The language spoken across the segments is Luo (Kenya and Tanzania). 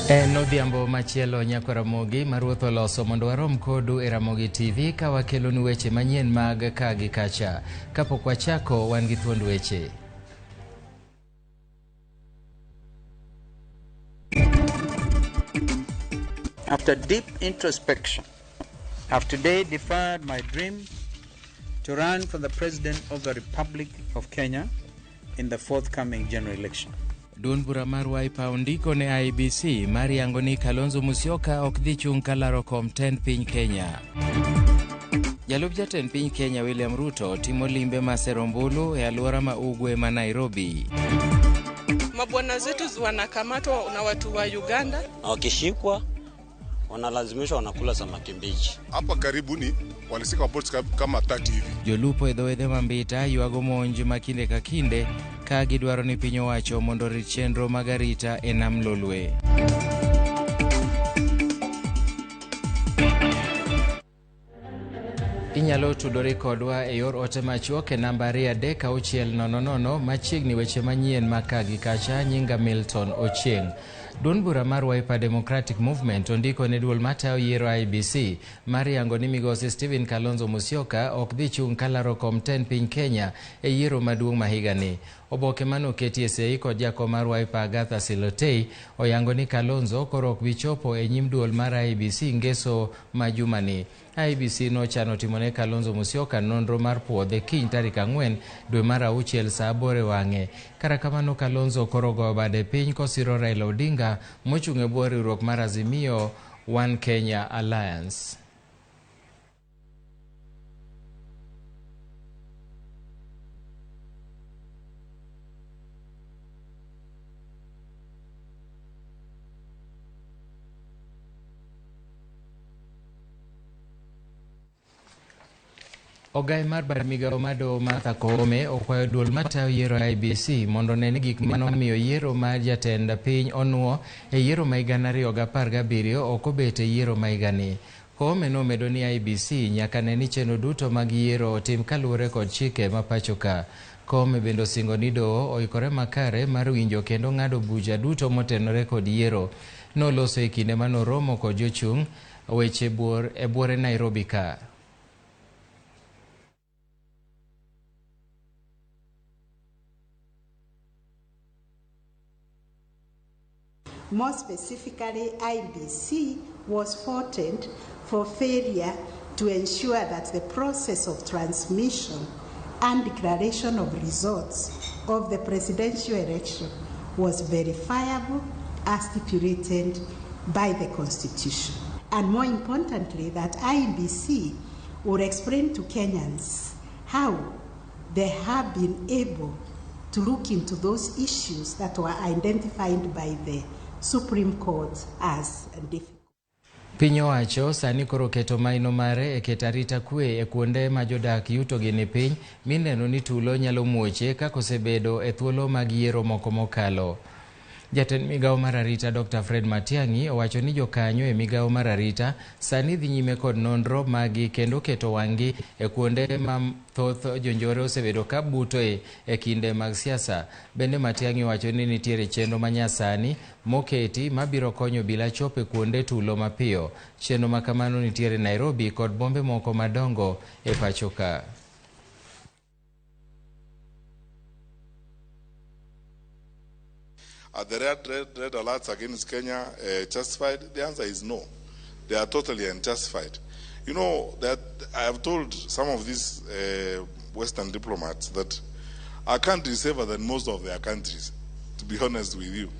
Odhiambo machielo nyako Ramogi maruotho loso mondo warom kodu e Ramogi TV ka wakelonu weche manyien mag ka gi kacha. Kapok wachako wan gi thuond weche. After deep introspection, I've today deferred my dream to run for the President of the Republic of Kenya in the forthcoming general election. Duond bura mar Wiper ondiko ne IEBC mar yango ni Kalonzo Musyoka ok dhi chung' kalaro kom tend piny Kenya. Jalup jatend piny Kenya William Ruto timo limbe maserombulu e alwora ma ugwe ma Nairobi. Mabwana zetu wanakamatwa na watu wa Uganda. Wakishikwa wanalazimishwa wanakula samaki mbichi. Hapa karibuni walisika reports kama 30 hivi. Jolupo edhoedhe mambita yuago monj makinde ka kinde ka gidwaro ni piny owacho mondo rit chenro mag arita e nam Lolwe. Inyalo tudore kodwa e yor ote machuok e namba 33600 machiegni weche manyien ma ka gi kacha. Nyinga Milton Ochieng'. Duond bura mar Wiper Democratic Movement ondiko ne duol matayo yiero IEBC mar yango ni migosi Stephen Kalonzo Musyoka ok dhi chung' kalaro kom tend piny Kenya e yiero maduong' ma higani. Oboke manoketi e sei kod jakom mar Wiper Agatha Silotei oyango ni Kalonzo koro ok bi chopo e nyim duol mar IEBC ngeso ma jumani. IEBC nochano timone Kalonzo Musyoka nonro mar puodhe kiny tarik 4 dwe mar 6 saa 8 wang'e. Kara kamano Kalonzo koro go bade piny kosiro Raila Odinga mochung' e bwo riwruok mar Azimio One Kenya Alliance. Ogai mar bar migao mado Martha Koome okwayo duol matayo yiero IEBC mondo neni gik manomiyo yiero mar jatend piny onuo e yiero ma higa 2017 ok obet e yiero ma higani. Koome nomedo ni IEBC nyaka neni chenro duto mag yiero otim kaluwore kod chike ma pacho ka. Koome bende osingo ni doho oikore makare mar winjo kendo ng'ado bucha duto motenore kod yiero. Noloso e kinde manoromo kod jochung' weche buore Nairobi ka. More specifically, IEBC was faulted for failure to ensure that the process of transmission and declaration of results of the presidential election was verifiable as stipulated by the Constitution. And more importantly, that IEBC would explain to Kenyans how they have been able to look into those issues that were identified by the Supreme Court as difficult. Piny owacho sani koro keto maino mare e keto arita kwe e kuonde ma jodak yuto gi ni piny mineno ni tulo nyalo muoche kako sebedo e thuolo mag yiero moko mokalo. Jatend migao mar arita Dr. Fred Matiang'i owacho ni jokanyo e migao mar arita sani dhi nyime kod nonro magi kendo keto wang'gi e kuonde ma thoth jonjore osebedo ka buto e kinde mag siasa. Bende Matiang'i owacho ni nitiere chenro manyasani moketi mabiro konyo bila chopo e kuonde tulo mapiyo. Chenro makamano nitiere Nairobi kod bombe moko madongo e pacho ka. Are the red alerts against Kenya justified? The answer is no. They are totally unjustified. You know that I have told some of these Western diplomats that our country is safer than most of their countries, to be honest with you.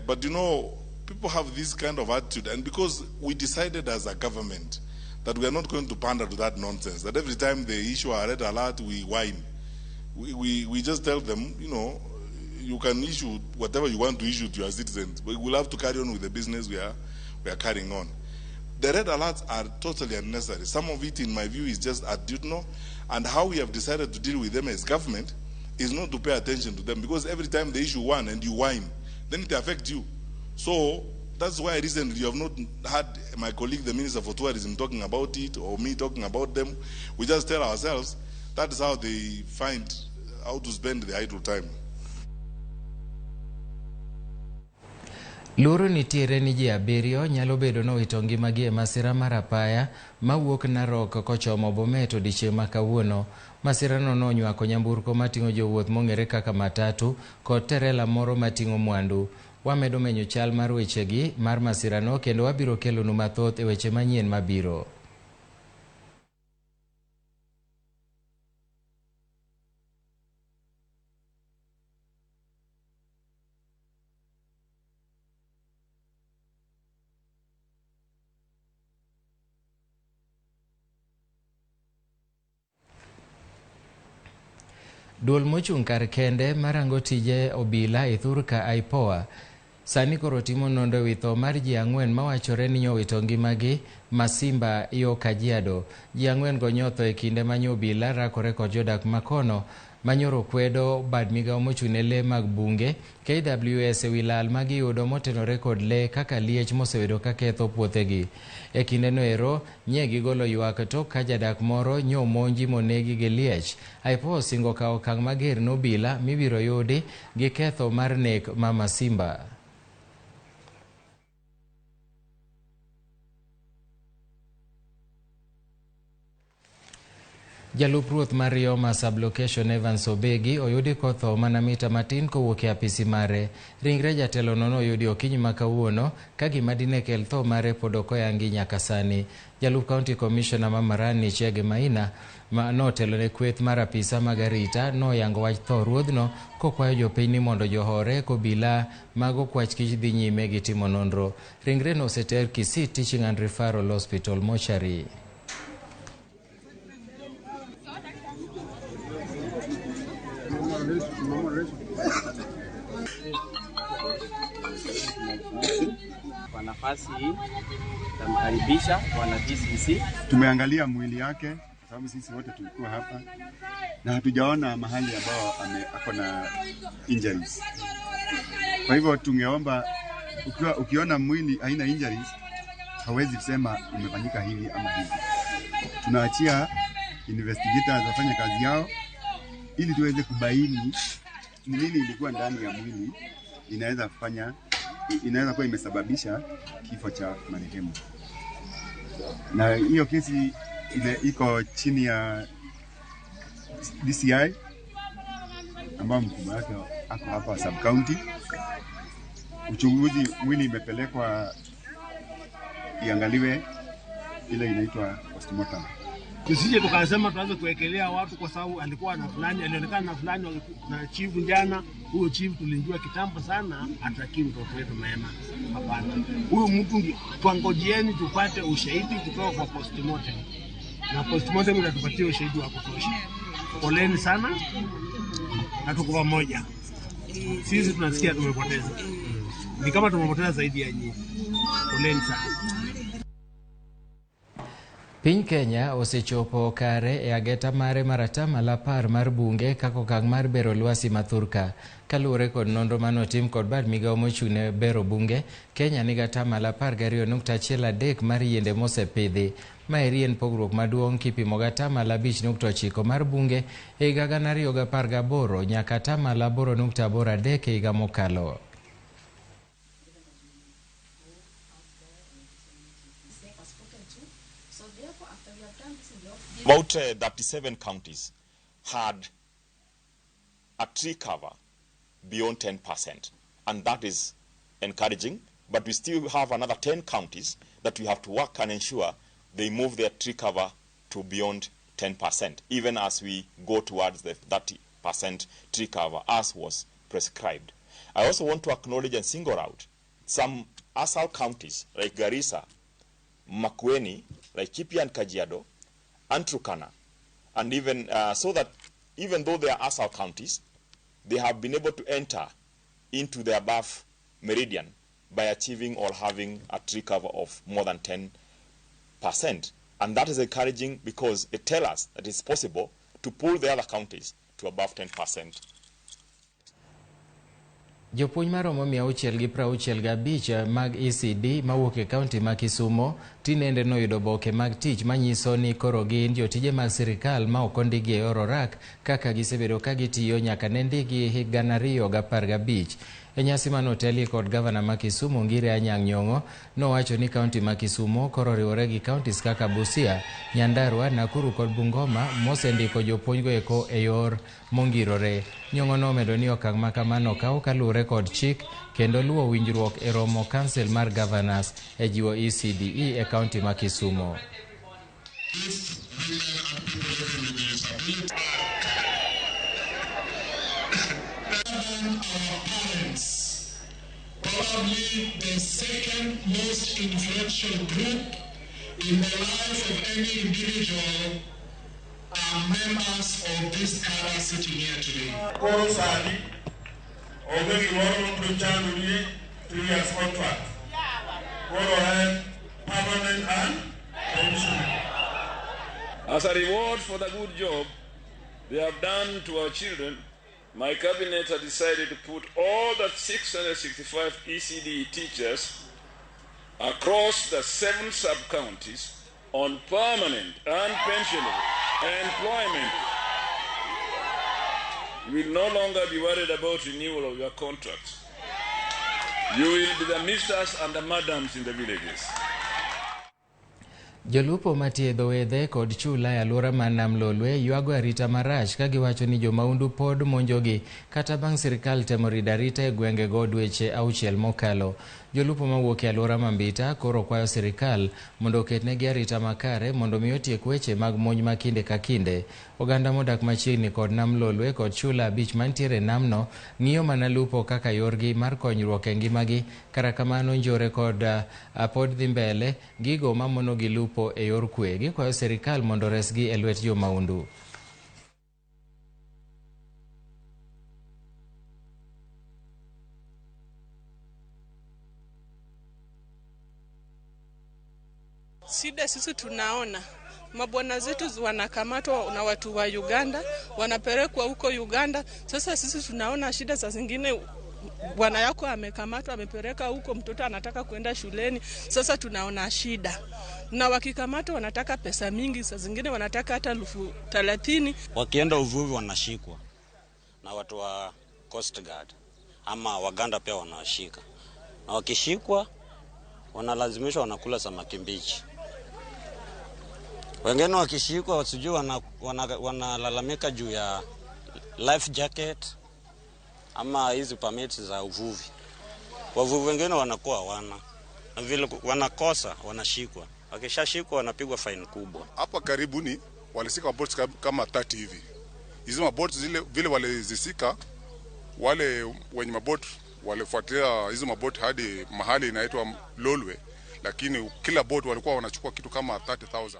But you know, people have this kind of attitude, and because we decided as a government that we are not going to pander to that nonsense, that every time they issue a red alert, we whine. We just tell them, you know, you can issue whatever you want to issue to your citizens, but we'll have to carry on with the business we are carrying on. The red alerts are totally unnecessary. Some of it, in my view, is just attitudinal, and how we have decided to deal with them as government is not to pay attention to them, because every time they issue one and you whine, then it affects you. So that's why recently you have not had my colleague, the Minister for Tourism, talking about it, or me talking about them. We just tell ourselves that is how they find how to spend their idle time. Luoro nitiere ni ji 7 nyalo bedo nowito ngimagi e masira mar apaya mawuok Narok kochomo Bomet odiechieng' ma kawuono. Masirano nonywako nyamburko mating'o jowuoth mong'ere kaka matatu kod terela moro mating'o mwandu. Wamedo menyo chal mar wechegi mar masirano kendo wabiro kelonu mathoth e weche manyien mabiro. Duol mochung' kar kende marango tije obila e Thurka IPOA sani koro timo nonro e wi tho mar ji 4 mawachore ni nyowito ngimagi Masimba yo Kajiado. Ji 4 go nyotho e kinde manyo obila rakore kod jodak makono manyoro kwedo bad migao mochung'ne lee mag bunge KWS e wi lal magiyudo motenore kod lee kaka liech mosebedo ka ketho puothegi. E kindeno ero nye gigolo ywak tok ka jadak moro nyomonji monegi gi liech. IPOA osingo kawo okang' mager nobila mibiro yudi gi ketho mar nek ma Masimba. Jalup ruoth mar Yoma Sublocation Evans Obegi oyudi kotho mana mita matin kowuok e apisi mare. Ringre jatelo no oyudi okinyi ma kawuono ka gima dine kel tho mare pod ok oyangi nyaka sani. Jalup County Commissioner ma Marani Chege Maina ma notelo ne kweth mar apisa mag arita noyango wach tho ruodhno kokwayo jopiny ni mondo johore kobila mago kwach kich dhi nyime gi timo nonro. Ringre no oseter Kisii Teaching and Referral Hospital mortuary. Kwa nafasi hii tamkaribisha wana DCC. Tumeangalia mwili yake kwa sababu sisi wote tulikuwa hapa na hatujaona mahali ambao ako na injuries. Kwa hivyo tungeomba ukiona mwili haina injuries hawezi kusema imefanyika hivi ama hivi. Tunaachia investigators wafanye kazi yao ili tuweze kubaini ni nini ilikuwa ndani ya mwili inaweza kuwa imesababisha kifo cha marehemu. Na hiyo kesi iko chini ya DCI ambao mkubwa wake ako hapa sub county. Uchunguzi, mwili imepelekwa iangaliwe, ile inaitwa postmortem. Tusije tukasema tuanze kuwekelea watu kwa sababu alikuwa na fulani, alionekana na fulani na chief jana. Huyo chief tulijua kitambo sana ataki mtoto wetu mema. Hapana. Huyo mtu tuangojieni tupate ushahidi kutoka kwa postmortem. Na postmortem inatupatia ushahidi wa kutosha. Poleni sana. Na tuko pamoja. Sisi tunasikia tumepoteza. Ni kama tumepoteza zaidi ya nyinyi. Poleni sana. Piny Kenya osechopo kare e ageta mare mar 10 mar bunge kako okang' mar bero lwasi ma Thurka. Kaluwore kod nonro manotim kod bad migao mochung'ne bero bunge, Kenya nigi 12.13% mar yiende mosepidhi. Maeri en pogruok maduong' kipimo gi 5.9% mar bunge e higa 2018 nyaka 8.83% e higa mokalo. About 37 counties had a tree cover beyond 10%, and that is encouraging, but we still have another 10 counties that we have to work and ensure they move their tree cover to beyond 10%, even as we go towards the 30% tree cover as was prescribed. I also want to acknowledge and single out some ASAL counties like Garissa, Makueni, like Laikipia and Kajiado, and Turkana, and even so that even though they are ASAL counties, they have been able to enter into the above meridian by achieving or having a tree cover of more than 10%. And that is encouraging because it tells us that it's possible to pull the other counties to above 10%. Jopuonj maromo 665 mag ECD mawuok e kaunti ma Kisumo tinende noyudo boke mag tich manyiso ni koro gin jotije mag sirikal ma ok ondigi e yor orak kaka gisebedo ka gitiyo nyaka ne ndigi higa 2015. E nyasi manoteli kod gavana ma Kisumu Ngire Anyang' Nyong'o nowacho ni kaunti ma Kisumu koro riwore gi kauntis kaka Busia, Nyandarua, Nakuru kod Bungoma mosendiko jopuonjgo eko e yor mongirore. Nyong'o nomedo ni okang' ma kamano okaw kaluwore kod chik kendo luwo winjruok e romo council mar governors e jiwo ECDE e kaunti ma Kisumu. Probably the second most influential group in the life of any individual are members of this Kara sitting here today. Already 3 years contract. Permanent and pensionable. As a reward for the good job they have done to our children, my cabinet has decided to put all the 665 ECD teachers across the 7 sub-counties on permanent and pensionable employment. You will no longer be worried about renewal of your contracts. You will be the misters and the madams in the villages. Jolupo matie dhowedhe kod chula e alwora ma Nam Lolwe ywago arita marach ka giwacho ni jomaundu pod monjogi kata bang' sirikal temo rido arita e gwengego dweche 6 mokalo. Jolupo mawuok e alwora Mambita koro kwayo sirikal mondo oketnegi arita makare mondo mi otiek weche mag monj ma kinde ka kinde. Oganda modak machiegni kod Nam Lolwe kod chula 5 mantiere namno ng'iyo mana lupo kaka yorgi mar konyruok e ngimagi, kara kamano njore kod pod dhi mbele gigo mamonogi lupo e yor kwe. Gikwayo sirikal mondo resgi e lwet jomaundu. Shida sisi tunaona mabwana zetu wanakamatwa na watu wa Uganda, wanapelekwa huko Uganda. Sasa sisi tunaona shida, saa zingine bwana yako amekamatwa amepeleka huko, mtoto anataka kwenda shuleni. Sasa tunaona shida, na wakikamatwa wanataka pesa mingi, saa zingine wanataka hata 30,000. Wakienda uvuvi wanashikwa na watu wa Coast Guard ama Waganda pia wanashika, na wakishikwa wanalazimishwa wanakula samaki mbichi. Wengine wakishikwa wasijui wanalalamika juu ya life jacket ama hizi permits za uvuvi. Wavuvi wengine wanakuwa hawana, na vile wanakosa wanashikwa. Wakishashikwa wanapigwa fine kubwa. Hapa karibuni walisika maboats kama 30 hivi. Hizo maboats zile vile walizisika, wale wenye maboat walifuatilia hizo maboat hadi mahali inaitwa Lolwe, lakini kila boat walikuwa wanachukua kitu kama 30,000.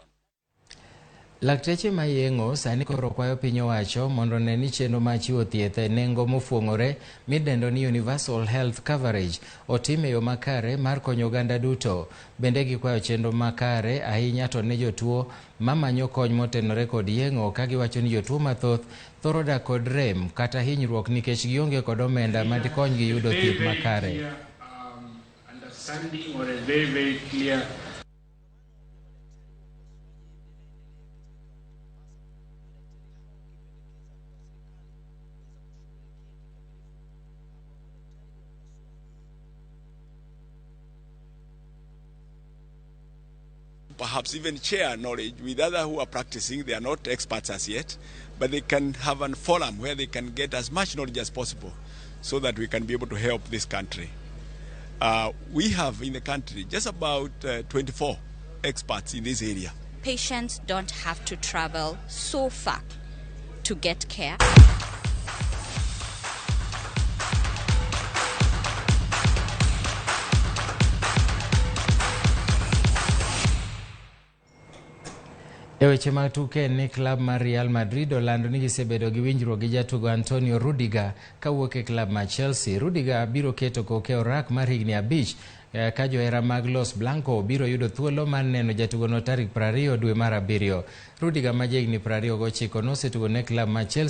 Lakteche mayengo sani koro kwayo piny owacho mondo ne ni chenro ma chiwo thieth e nengo mofuong'ore midendo ni universal health coverage otim e yo makare mar konyo oganda duto. Bende gikwayo chenro makare ahinya to ne jotuo mamanyo kony motenore kod yeng'o, ka giwacho ni jotuo mathoth thoro dak kod rem kata hinyruok nikech gionge kod omenda madikonygi yudo thieth makare. Understanding or a very clear perhaps even share knowledge with others who are practicing. They are not experts as yet, but they can have a forum where they can get as much knowledge as possible so that we can be able to help this country. We have in the country just about 24 experts in this area. Patients don't have to travel so far to get care. E weche mag tuke ni klab mar Real Madrid olando ni gisebedo gi winjruok gi jatugo Antonio Rudiger kawuok e klab mar Chelsea. Rudiger biro keto koke orak mar higni 5 ka johera mag Los Blanco biro yudo thuolo mar neno jatugono tarik 20 dwe mar 7. Rudiger ma jahigni 29 nosetugo ne klab mar Chelsea